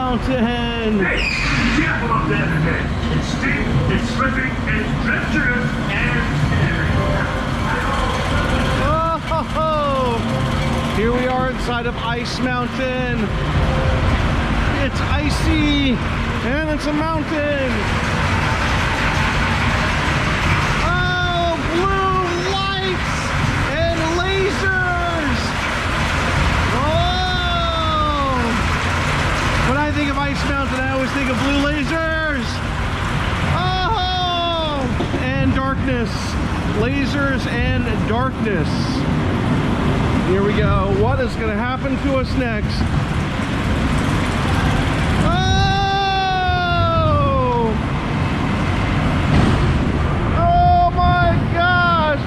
Mountain. Hey, be careful up there today. It's steep, it's slipping, it's treacherous, and scary. Oh, ho, ho. Here we are inside of Ice Mountain. It's icy and it's a mountain. Oh, blue lights and lasers. Oh! When I think of Ice Mountain, I always think of blue lasers. Oh! And darkness. Lasers and darkness. Here we go. What is going to happen to us next? Oh! Oh my gosh!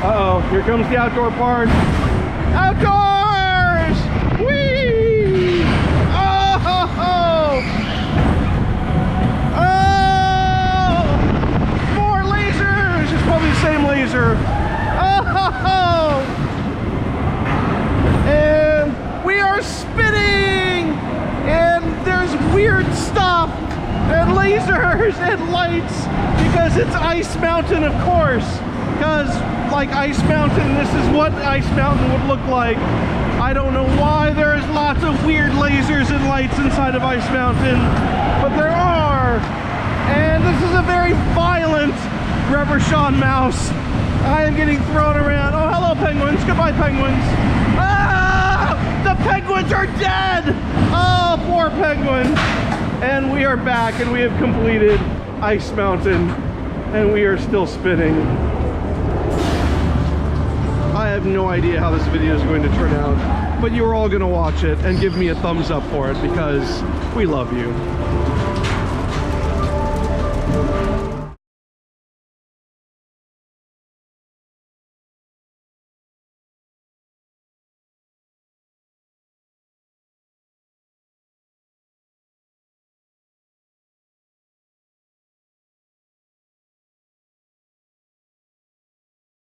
Uh-oh, here comes the outdoor part. Outdoors! Whee! Oh! Ho, ho. Oh! More lasers! It's probably the same laser. Oh! And we are spinning! And there's weird stuff and lasers and lights because it's Ice Mountain, of course. Because, like Ice Mountain, this is what Ice Mountain would look like. I don't know why there's lots of weird lasers and lights inside of Ice Mountain, but there are. And this is a very violent Rubber Sean mouse. I am getting thrown around. Oh, hello, penguins. Goodbye, penguins. Ah! The penguins are dead! Oh, poor penguin. And we are back, and we have completed Ice Mountain, and we are still spinning. I have no idea how this video is going to turn out, but you're all going to watch it and give me a thumbs up for it because we love you.